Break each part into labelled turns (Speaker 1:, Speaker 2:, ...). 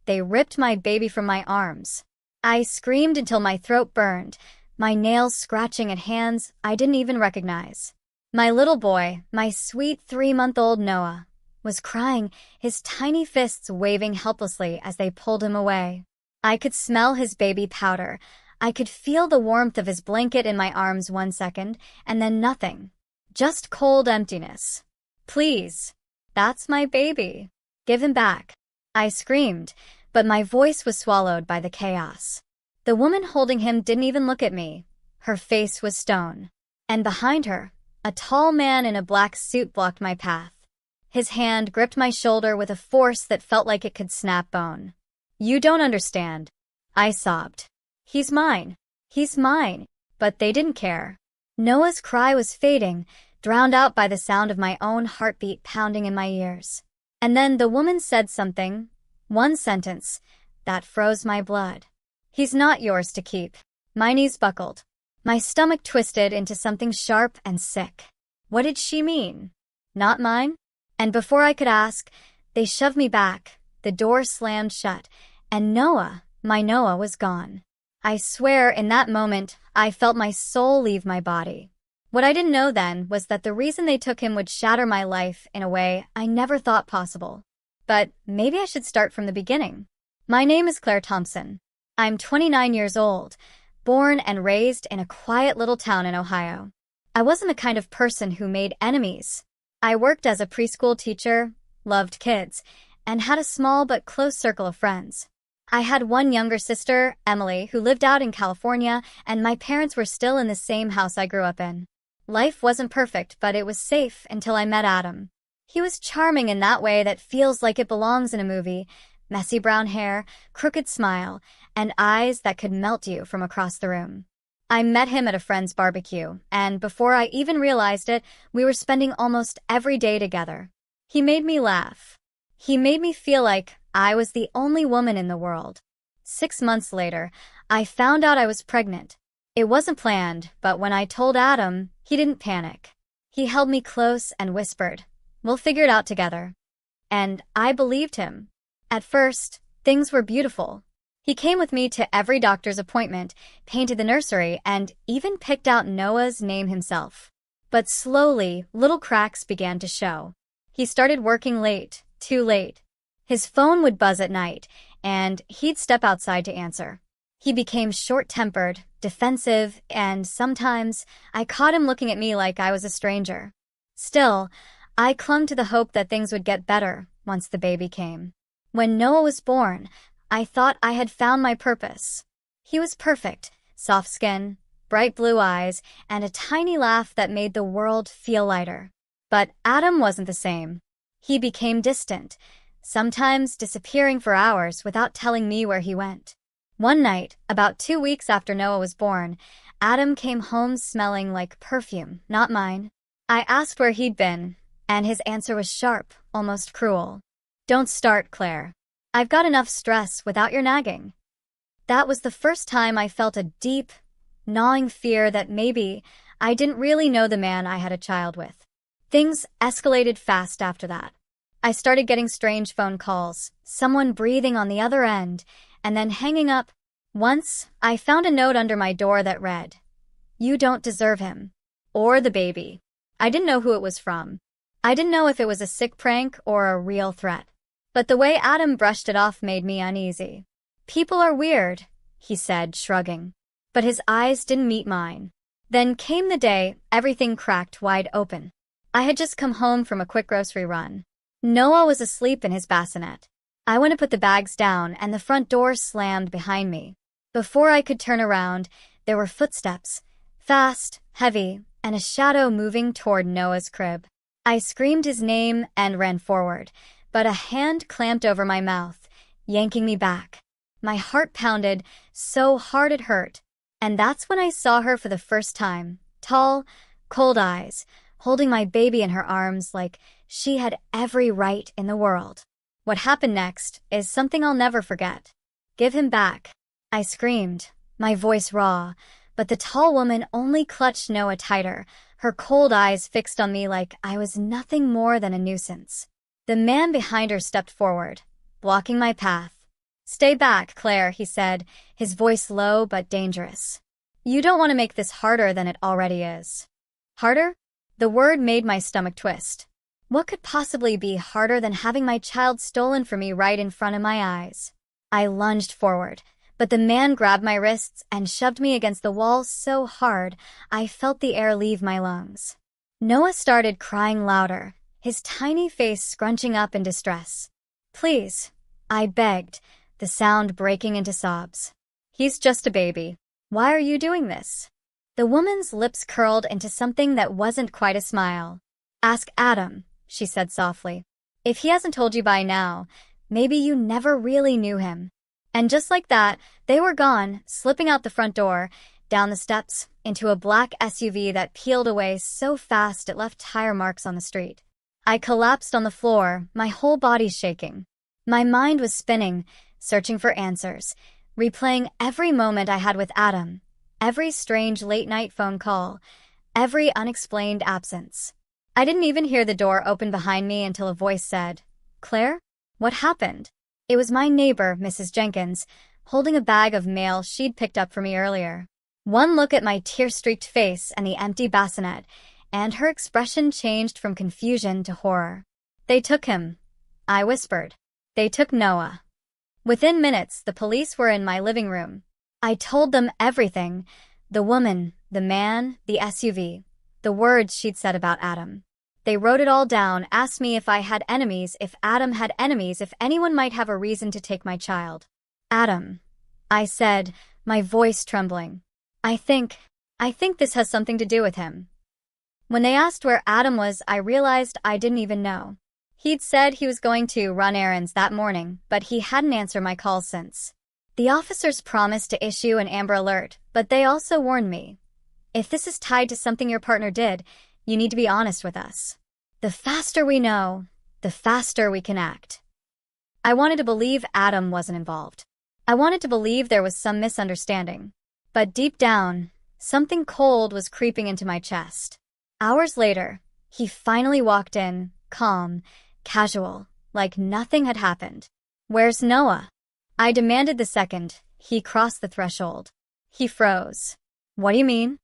Speaker 1: they ripped my baby from my arms. I screamed until my throat burned, my nails scratching at hands I didn't even recognize. My little boy, my sweet 3-month-old Noah, was crying, his tiny fists waving helplessly as they pulled him away. I could smell his baby powder. I could feel the warmth of his blanket in my arms 1 second, and then nothing. Just cold emptiness. Please. That's my baby. Give him back. I screamed, but my voice was swallowed by the chaos. The woman holding him didn't even look at me. Her face was stone. And behind her, a tall man in a black suit blocked my path. His hand gripped my shoulder with a force that felt like it could snap bone. You don't understand. I sobbed. He's mine. He's mine. But they didn't care. Noah's cry was fading, drowned out by the sound of my own heartbeat pounding in my ears. And then the woman said something, one sentence, that froze my blood. He's not yours to keep. My knees buckled. My stomach twisted into something sharp and sick. What did she mean? Not mine? And before I could ask, they shoved me back, the door slammed shut, and Noah, my Noah, was gone. I swear in that moment, I felt my soul leave my body. What I didn't know then was that the reason they took him would shatter my life in a way I never thought possible. But maybe I should start from the beginning. My name is Claire Thompson. I'm 29 years old, born and raised in a quiet little town in Ohio. I wasn't the kind of person who made enemies. I worked as a preschool teacher, loved kids, and had a small but close circle of friends. I had one younger sister, Emily, who lived out in California, and my parents were still in the same house I grew up in. Life wasn't perfect, but it was safe until I met Adam. He was charming in that way that feels like it belongs in a movie. Messy brown hair, crooked smile, and eyes that could melt you from across the room. I met him at a friend's barbecue, and before I even realized it, we were spending almost every day together. He made me laugh. He made me feel like I was the only woman in the world. 6 months later, I found out I was pregnant. It wasn't planned, but when I told Adam, he didn't panic. He held me close and whispered, "We'll figure it out together." And I believed him. At first, things were beautiful. He came with me to every doctor's appointment, painted the nursery, and even picked out Noah's name himself. But slowly, little cracks began to show. He started working late, too late. His phone would buzz at night, and he'd step outside to answer. He became short-tempered, defensive, and sometimes I caught him looking at me like I was a stranger. Still, I clung to the hope that things would get better once the baby came. When Noah was born, I thought I had found my purpose. He was perfect, soft skin, bright blue eyes, and a tiny laugh that made the world feel lighter. But Adam wasn't the same. He became distant, sometimes disappearing for hours without telling me where he went. One night, about 2 weeks after Noah was born, Adam came home smelling like perfume, not mine. I asked where he'd been, and his answer was sharp, almost cruel. "Don't start, Claire. I've got enough stress without your nagging." That was the first time I felt a deep, gnawing fear that maybe I didn't really know the man I had a child with. Things escalated fast after that. I started getting strange phone calls, someone breathing on the other end, and then hanging up. Once, I found a note under my door that read, "You don't deserve him. Or the baby." I didn't know who it was from. I didn't know if it was a sick prank or a real threat. But the way Adam brushed it off made me uneasy. "People are weird," he said, shrugging. But his eyes didn't meet mine. Then came the day everything cracked wide open. I had just come home from a quick grocery run. Noah was asleep in his bassinet. I went to put the bags down, and the front door slammed behind me. Before I could turn around, there were footsteps, fast, heavy, and a shadow moving toward Noah's crib. I screamed his name and ran forward, but a hand clamped over my mouth, yanking me back. My heart pounded so hard it hurt, and that's when I saw her for the first time, tall, cold eyes, holding my baby in her arms like she had every right in the world. What happened next is something I'll never forget. "Give him back," I screamed, my voice raw, but the tall woman only clutched Noah tighter, her cold eyes fixed on me like I was nothing more than a nuisance. The man behind her stepped forward, blocking my path. "Stay back, Claire," he said, his voice low but dangerous. "You don't want to make this harder than it already is." Harder? The word made my stomach twist. What could possibly be harder than having my child stolen from me right in front of my eyes? I lunged forward, but the man grabbed my wrists and shoved me against the wall so hard I felt the air leave my lungs. Noah started crying louder, his tiny face scrunching up in distress. "Please," I begged, the sound breaking into sobs. "He's just a baby. Why are you doing this?" The woman's lips curled into something that wasn't quite a smile. "Ask Adam," she said softly. "If he hasn't told you by now, maybe you never really knew him." And just like that, they were gone, slipping out the front door, down the steps, into a black SUV that peeled away so fast it left tire marks on the street. I collapsed on the floor, my whole body shaking. My mind was spinning, searching for answers, replaying every moment I had with Adam, every strange late-night phone call, every unexplained absence. I didn't even hear the door open behind me until a voice said, "Claire? What happened?" It was my neighbor, Mrs. Jenkins, holding a bag of mail she'd picked up for me earlier. One look at my tear-streaked face and the empty bassinet, and her expression changed from confusion to horror. "They took him," I whispered. "They took Noah." Within minutes, the police were in my living room. I told them everything: the woman, the man, the SUV, the words she'd said about Adam. They wrote it all down, asked me if I had enemies, if Adam had enemies, if anyone might have a reason to take my child. "Adam," I said, my voice trembling. I think this has something to do with him." When they asked where Adam was, I realized I didn't even know. He'd said he was going to run errands that morning, but he hadn't answered my calls since. The officers promised to issue an Amber Alert, but they also warned me. "If this is tied to something your partner did, you need to be honest with us. The faster we know, the faster we can act." I wanted to believe Adam wasn't involved. I wanted to believe there was some misunderstanding. But deep down, something cold was creeping into my chest. Hours later, he finally walked in, calm, casual, like nothing had happened. "Where's Noah?" I demanded the second he crossed the threshold. He froze. "What do you mean?"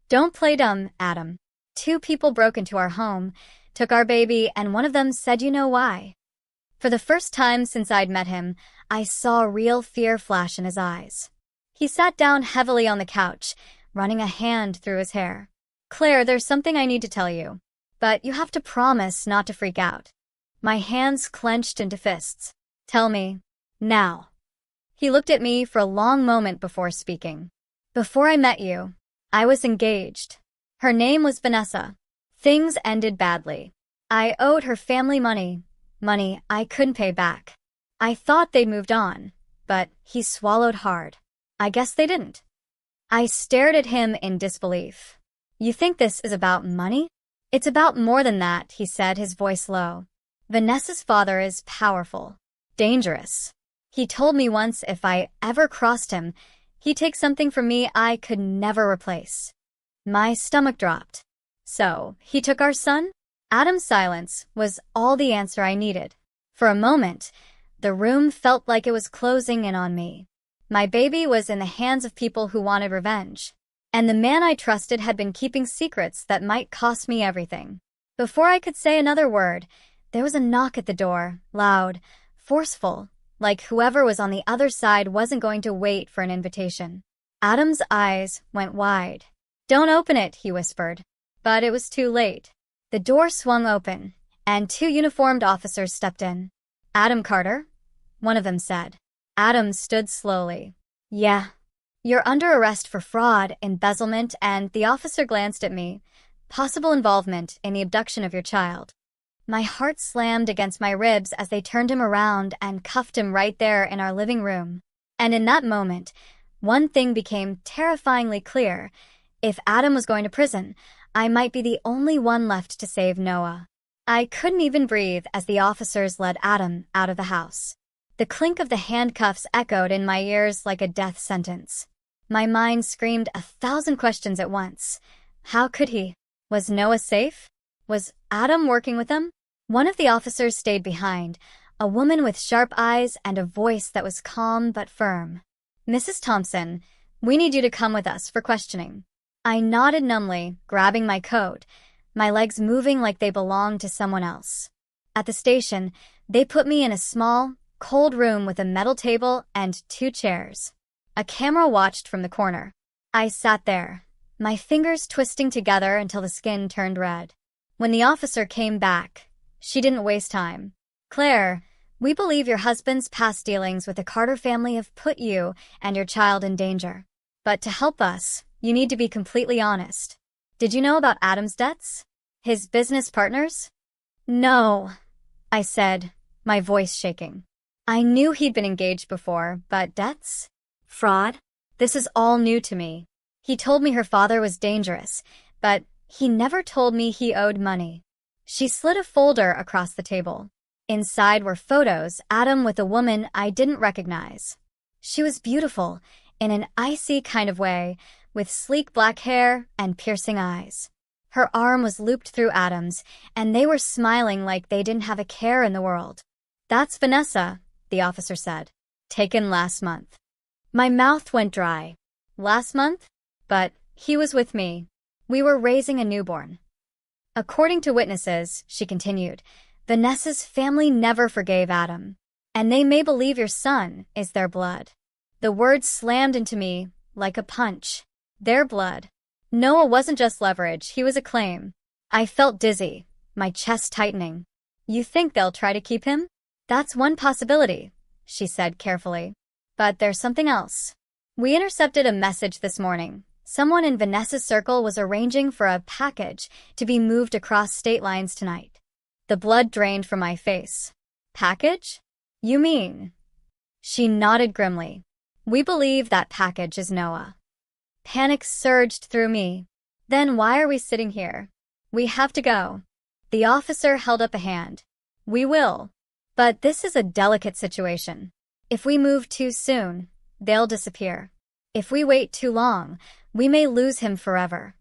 Speaker 1: "Don't play dumb, Adam. 2 people broke into our home, took our baby, and one of them said you know why." For the first time since I'd met him, I saw real fear flash in his eyes. He sat down heavily on the couch, running a hand through his hair. "Claire, there's something I need to tell you. But you have to promise not to freak out." My hands clenched into fists. "Tell me. Now." He looked at me for a long moment before speaking. "Before I met you, I was engaged. Her name was Vanessa. Things ended badly. I owed her family money I couldn't pay back. I thought they'd moved on, but he swallowed hard. I guess they didn't." I stared at him in disbelief. "You think this is about money?" "It's about more than that," he said, his voice low. "Vanessa's father is powerful, dangerous. He told me once if I ever crossed him, he'd take something from me I could never replace." My stomach dropped. "So, he took our son?" Adam's silence was all the answer I needed. For a moment, the room felt like it was closing in on me. My baby was in the hands of people who wanted revenge, and the man I trusted had been keeping secrets that might cost me everything. Before I could say another word, there was a knock at the door, loud, forceful, like whoever was on the other side wasn't going to wait for an invitation. Adam's eyes went wide. "Don't open it," he whispered. But it was too late. The door swung open, and 2 uniformed officers stepped in. "Adam Carter?" one of them said. Adam stood slowly. "Yeah. You're under arrest for fraud, embezzlement, and," the officer glanced at me, "possible involvement in the abduction of your child." My heart slammed against my ribs as they turned him around and cuffed him right there in our living room. And in that moment, one thing became terrifyingly clear. If Adam was going to prison, I might be the only one left to save Noah. I couldn't even breathe as the officers led Adam out of the house. The clink of the handcuffs echoed in my ears like a death sentence. My mind screamed 1,000 questions at once. How could he? Was Noah safe? Was Adam working with them? One of the officers stayed behind, a woman with sharp eyes and a voice that was calm but firm. "Mrs. Thompson, we need you to come with us for questioning." I nodded numbly, grabbing my coat, my legs moving like they belonged to someone else. At the station, they put me in a small, cold room with a metal table and 2 chairs. A camera watched from the corner. I sat there, my fingers twisting together until the skin turned red. When the officer came back, she didn't waste time. "Claire, we believe your husband's past dealings with the Carter family have put you and your child in danger. But to help us, you need to be completely honest. Did you know about Adam's debts? His business partners?" "No," I said, my voice shaking. I knew he'd been engaged before, but debts? Fraud? This is all new to me. He told me her father was dangerous, but he never told me he owed money. She slid a folder across the table. Inside were photos, Adam with a woman I didn't recognize. She was beautiful, in an icy kind of way, with sleek black hair and piercing eyes. Her arm was looped through Adam's, and they were smiling like they didn't have a care in the world. "That's Vanessa," the officer said. "Taken last month." My mouth went dry. Last month? But he was with me. We were raising a newborn. "According to witnesses," she continued, "Vanessa's family never forgave Adam, and they may believe your son is their blood." The words slammed into me like a punch. Their blood. Noah wasn't just leverage, he was a claim. I felt dizzy, my chest tightening. "You think they'll try to keep him?" "That's one possibility," she said carefully. "But there's something else. We intercepted a message this morning. Someone in Vanessa's circle was arranging for a package to be moved across state lines tonight." The blood drained from my face. "Package? You mean?" She nodded grimly. "We believe that package is Noah." Panic surged through me. "Then why are we sitting here? We have to go." The officer held up a hand. "We will. But this is a delicate situation. If we move too soon, they'll disappear. If we wait too long, we may lose him forever."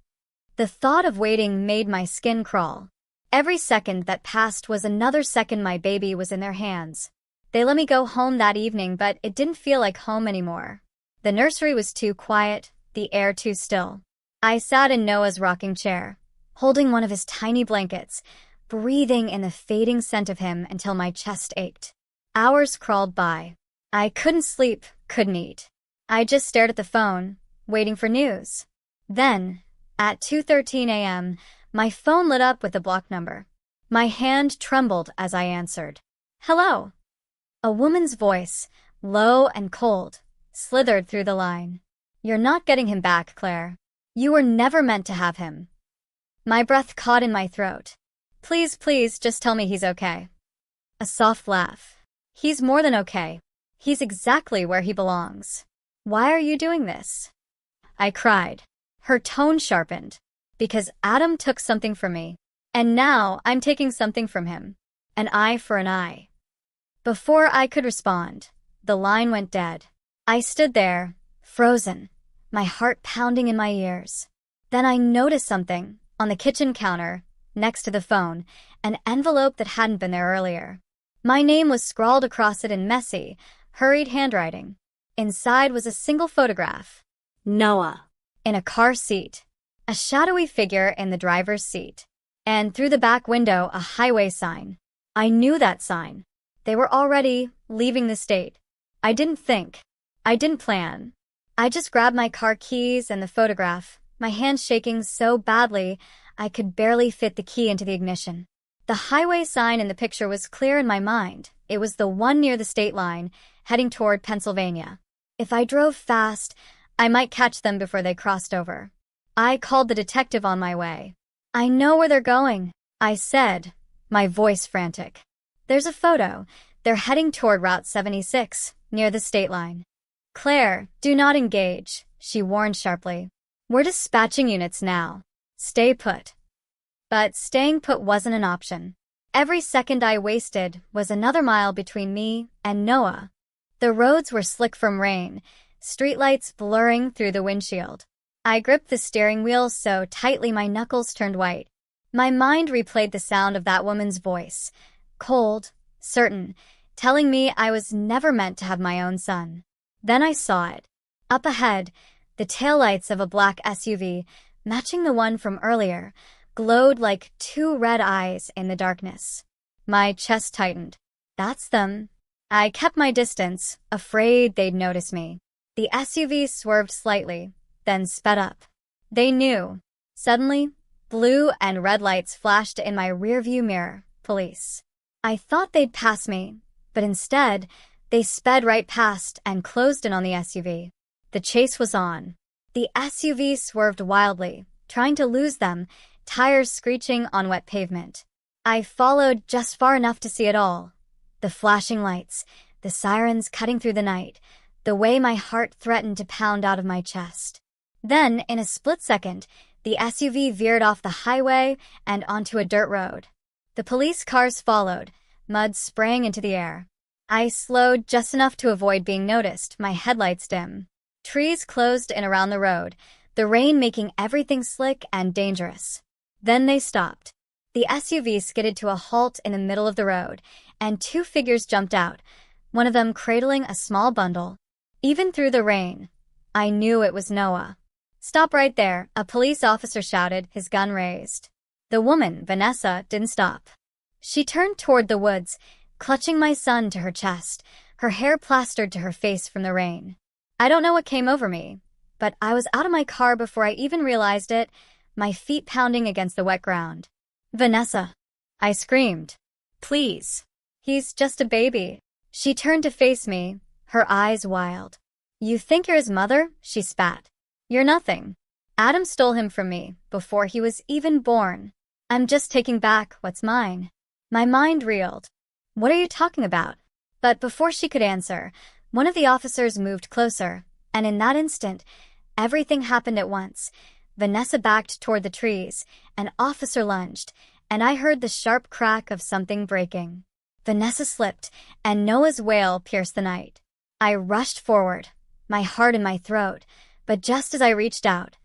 Speaker 1: The thought of waiting made my skin crawl. Every second that passed was another second my baby was in their hands. They let me go home that evening, but it didn't feel like home anymore. The nursery was too quiet, the air too still. I sat in Noah's rocking chair, holding one of his tiny blankets, breathing in the fading scent of him until my chest ached. Hours crawled by. I couldn't sleep, couldn't eat. I just stared at the phone, waiting for news. Then, at 2:13 a.m., my phone lit up with a blocked number. My hand trembled as I answered. "Hello." A woman's voice, low and cold, slithered through the line. "You're not getting him back, Claire. You were never meant to have him." My breath caught in my throat. "Please, please, just tell me he's okay." A soft laugh. "He's more than okay. He's exactly where he belongs. Why are you doing this?" I cried. Her tone sharpened. "Because Adam took something from me. And now I'm taking something from him. An eye for an eye." Before I could respond, the line went dead. I stood there, frozen, my heart pounding in my ears. Then I noticed something, on the kitchen counter, next to the phone, an envelope that hadn't been there earlier. My name was scrawled across it in messy, hurried handwriting. Inside was a single photograph. Noah. In a car seat. A shadowy figure in the driver's seat. And through the back window, a highway sign. I knew that sign. They were already leaving the state. I didn't think. I didn't plan. I just grabbed my car keys and the photograph, my hands shaking so badly I could barely fit the key into the ignition. The highway sign in the picture was clear in my mind. It was the one near the state line, heading toward Pennsylvania. If I drove fast, I might catch them before they crossed over. I called the detective on my way. "I know where they're going," I said, my voice frantic. "There's a photo. They're heading toward Route 76, near the state line." "Claire, do not engage," she warned sharply. "We're dispatching units now. Stay put." But staying put wasn't an option. Every second I wasted was another mile between me and Noah. The roads were slick from rain, streetlights blurring through the windshield. I gripped the steering wheel so tightly my knuckles turned white. My mind replayed the sound of that woman's voice, cold, certain, telling me I was never meant to have my own son. Then I saw it. Up ahead, the taillights of a black SUV, matching the one from earlier, glowed like two red eyes in the darkness. My chest tightened. That's them. I kept my distance, afraid they'd notice me. The SUV swerved slightly, then sped up. They knew. Suddenly, blue and red lights flashed in my rearview mirror. Police. I thought they'd pass me, but instead, they sped right past and closed in on the SUV. The chase was on. The SUV swerved wildly, trying to lose them, tires screeching on wet pavement. I followed just far enough to see it all. The flashing lights, the sirens cutting through the night, the way my heart threatened to pound out of my chest. Then, in a split second, the SUV veered off the highway and onto a dirt road. The police cars followed, mud spraying into the air. I slowed just enough to avoid being noticed, my headlights dim. Trees closed in around the road, the rain making everything slick and dangerous. Then they stopped. The SUV skidded to a halt in the middle of the road, and two figures jumped out, one of them cradling a small bundle. Even through the rain, I knew it was Noah. "Stop right there," a police officer shouted, his gun raised. The woman, Vanessa, didn't stop. She turned toward the woods, clutching my son to her chest, her hair plastered to her face from the rain. I don't know what came over me, but I was out of my car before I even realized it, my feet pounding against the wet ground. "Vanessa," I screamed. "Please. He's just a baby." She turned to face me, her eyes wild. "You think you're his mother?" she spat. "You're nothing. Adam stole him from me before he was even born. I'm just taking back what's mine." My mind reeled. "What are you talking about?" But before she could answer, one of the officers moved closer, and in that instant, everything happened at once. Vanessa backed toward the trees, an officer lunged, and I heard the sharp crack of something breaking. Vanessa slipped, and Noah's wail pierced the night. I rushed forward, my heart in my throat, but just as I reached out,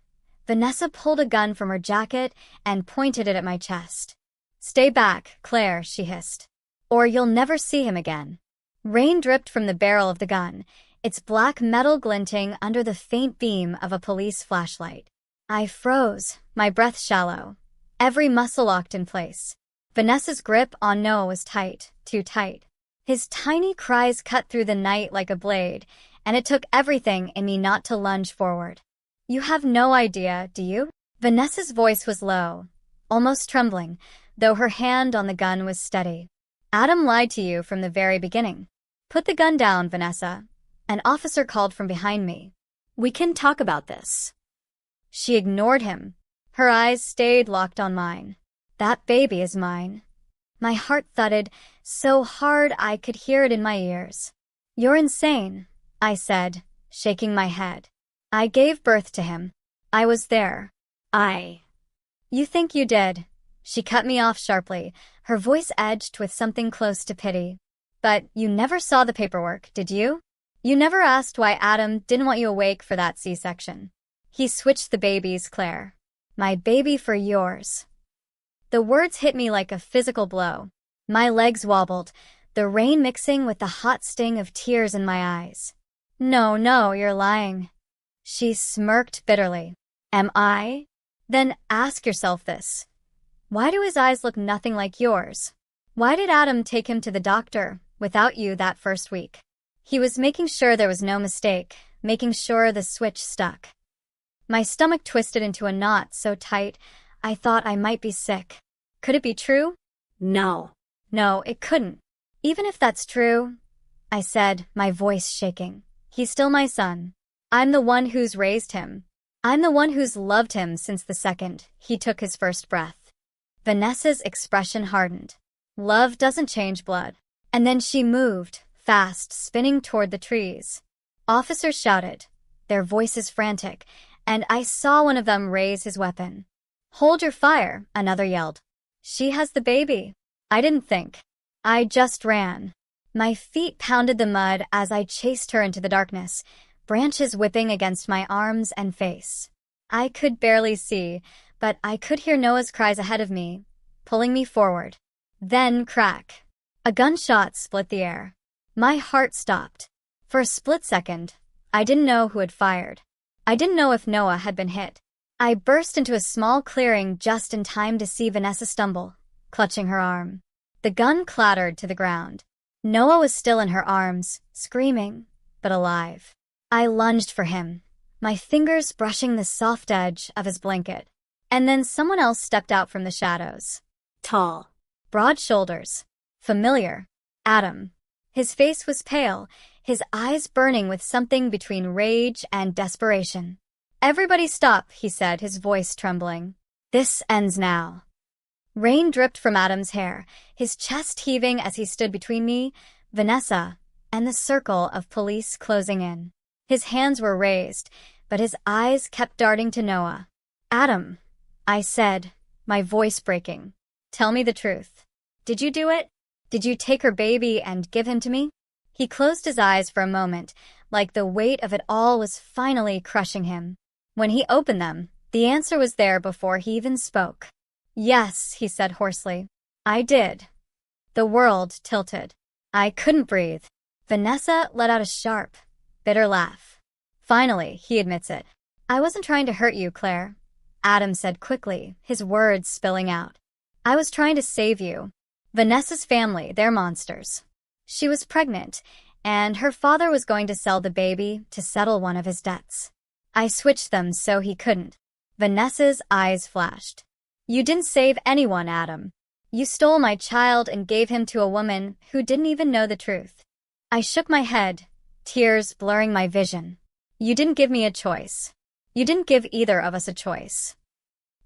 Speaker 1: Vanessa pulled a gun from her jacket and pointed it at my chest. "Stay back, Claire," she hissed, "or you'll never see him again." Rain dripped from the barrel of the gun, its black metal glinting under the faint beam of a police flashlight. I froze, my breath shallow, every muscle locked in place. Vanessa's grip on Noah was tight, too tight. His tiny cries cut through the night like a blade, and it took everything in me not to lunge forward. "You have no idea, do you?" Vanessa's voice was low, almost trembling, though her hand on the gun was steady. "Adam lied to you from the very beginning." "Put the gun down, Vanessa," an officer called from behind me. "We can talk about this." She ignored him. Her eyes stayed locked on mine. "That baby is mine." My heart thudded so hard I could hear it in my ears. "You're insane," I said, shaking my head. "I gave birth to him. I was there." "You think you did." She cut me off sharply, her voice edged with something close to pity. "But you never saw the paperwork, did you? You never asked why Adam didn't want you awake for that C-section. He switched the babies, Claire. My baby for yours." The words hit me like a physical blow. My legs wobbled, the rain mixing with the hot sting of tears in my eyes. No, you're lying." She smirked bitterly. "Am I? Then ask yourself this. Why do his eyes look nothing like yours? Why did Adam take him to the doctor without you that first week? He was making sure there was no mistake, making sure the switch stuck." My stomach twisted into a knot so tight, I thought I might be sick. Could it be true? No, it couldn't. "Even if that's true," I said, my voice shaking, "he's still my son. I'm the one who's raised him. I'm the one who's loved him since the second he took his first breath." Vanessa's expression hardened. "Love doesn't change blood." And then she moved, fast, spinning toward the trees. Officers shouted, their voices frantic, and I saw one of them raise his weapon. "Hold your fire," another yelled. "She has the baby." I didn't think. I just ran. My feet pounded the mud as I chased her into the darkness, branches whipping against my arms and face. I could barely see, but I could hear Noah's cries ahead of me, pulling me forward. Then crack. A gunshot split the air. My heart stopped. For a split second, I didn't know who had fired. I didn't know if Noah had been hit. I burst into a small clearing just in time to see Vanessa stumble, clutching her arm. The gun clattered to the ground. Noah was still in her arms, screaming, but alive. I lunged for him, my fingers brushing the soft edge of his blanket. And then someone else stepped out from the shadows. Tall, broad shoulders, familiar. Adam. His face was pale, his eyes burning with something between rage and desperation. "Everybody stop," he said, his voice trembling. "This ends now." Rain dripped from Adam's hair, his chest heaving as he stood between me, Vanessa, and the circle of police closing in. His hands were raised, but his eyes kept darting to Noah. "Adam," I said, my voice breaking. "Tell me the truth. Did you do it? Did you take her baby and give him to me?" He closed his eyes for a moment, like the weight of it all was finally crushing him. When he opened them, the answer was there before he even spoke. "Yes," he said hoarsely. "I did." The world tilted. I couldn't breathe. Vanessa let out a sharp, bitter laugh. "Finally, he admits it." "I wasn't trying to hurt you, Claire," Adam said quickly, his words spilling out. "I was trying to save you. Vanessa's family, they're monsters. She was pregnant, and her father was going to sell the baby to settle one of his debts. I switched them so he couldn't." Vanessa's eyes flashed. "You didn't save anyone, Adam. You stole my child and gave him to a woman who didn't even know the truth." I shook my head, tears blurring my vision. "You didn't give me a choice. You didn't give either of us a choice."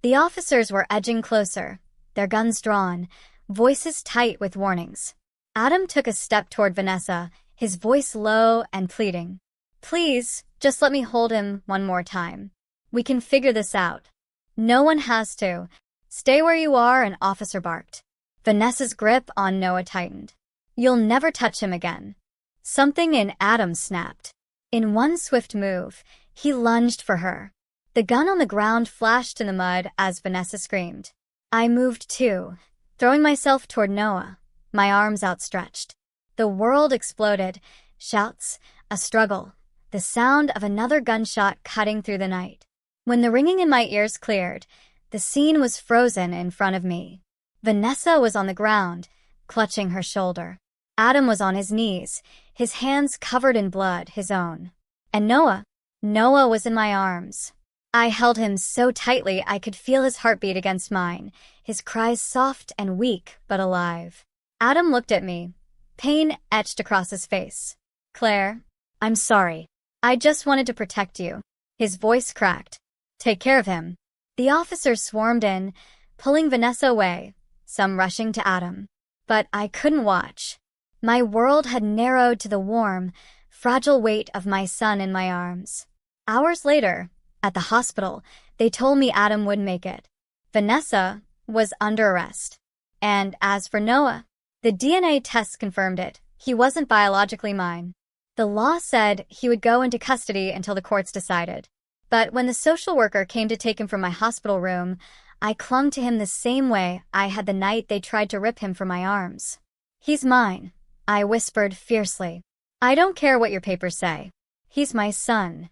Speaker 1: The officers were edging closer, their guns drawn, voices tight with warnings. Adam took a step toward Vanessa, his voice low and pleading. "Please, just let me hold him one more time. We can figure this out." "No one has to. Stay where you are," an officer barked. Vanessa's grip on Noah tightened. "You'll never touch him again." Something in Adam snapped. In one swift move, he lunged for her. The gun on the ground flashed in the mud as Vanessa screamed. I moved too, throwing myself toward Noah, my arms outstretched. The world exploded, shouts, a struggle, the sound of another gunshot cutting through the night. When the ringing in my ears cleared, the scene was frozen in front of me. Vanessa was on the ground, clutching her shoulder. Adam was on his knees, his hands covered in blood, his own. And Noah was in my arms. I held him so tightly I could feel his heartbeat against mine, his cries soft and weak but alive. Adam looked at me, pain etched across his face. "Claire, I'm sorry. I just wanted to protect you." His voice cracked. "Take care of him." The officers swarmed in, pulling Vanessa away, some rushing to Adam. But I couldn't watch. My world had narrowed to the warm, fragile weight of my son in my arms. Hours later, at the hospital, they told me Adam wouldn't make it. Vanessa was under arrest. And as for Noah, the DNA tests confirmed it. He wasn't biologically mine. The law said he would go into custody until the courts decided. But when the social worker came to take him from my hospital room, I clung to him the same way I had the night they tried to rip him from my arms. "He's mine," I whispered fiercely. "I don't care what your papers say. He's my son."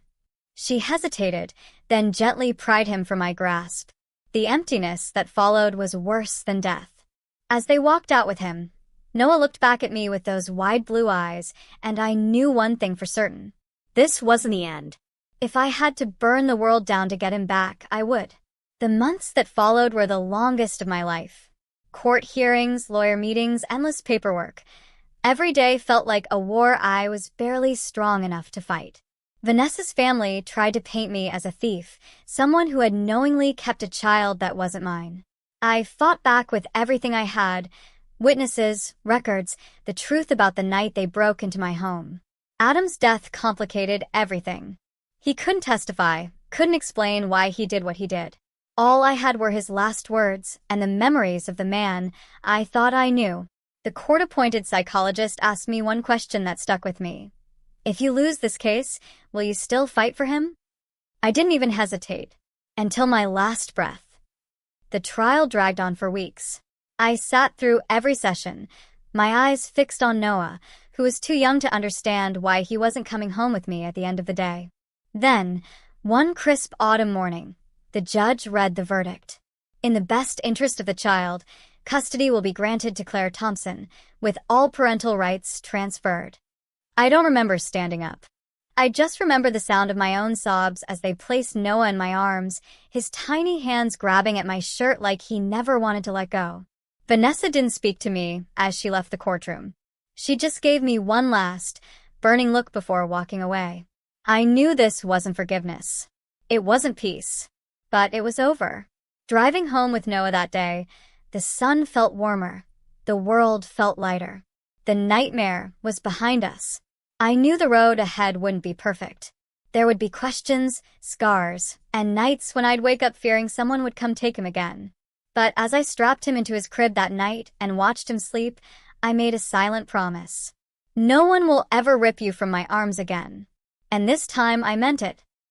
Speaker 1: She hesitated, then gently pried him from my grasp. The emptiness that followed was worse than death. As they walked out with him, Noah looked back at me with those wide blue eyes, and I knew one thing for certain. This wasn't the end. If I had to burn the world down to get him back, I would. The months that followed were the longest of my life. Court hearings, lawyer meetings, endless paperwork. Every day felt like a war I was barely strong enough to fight. Vanessa's family tried to paint me as a thief, someone who had knowingly kept a child that wasn't mine. I fought back with everything I had, witnesses, records, the truth about the night they broke into my home. Adam's death complicated everything. He couldn't testify, couldn't explain why he did what he did. All I had were his last words and the memories of the man I thought I knew. The court-appointed psychologist asked me one question that stuck with me. "If you lose this case, will you still fight for him?" I didn't even hesitate. Until my last breath. The trial dragged on for weeks. I sat through every session, my eyes fixed on Noah, who was too young to understand why he wasn't coming home with me at the end of the day. Then, one crisp autumn morning, the judge read the verdict. In the best interest of the child, custody will be granted to Claire Thompson, with all parental rights transferred. I don't remember standing up. I just remember the sound of my own sobs as they placed Noah in my arms, his tiny hands grabbing at my shirt like he never wanted to let go. Vanessa didn't speak to me as she left the courtroom. She just gave me one last, burning look before walking away. I knew this wasn't forgiveness. It wasn't peace. But it was over. Driving home with Noah that day, the sun felt warmer. The world felt lighter. The nightmare was behind us. I knew the road ahead wouldn't be perfect. There would be questions, scars, and nights when I'd wake up fearing someone would come take him again. But as I strapped him into his crib that night and watched him sleep, I made a silent promise. No one will ever rip you from my arms again. And this time I meant it.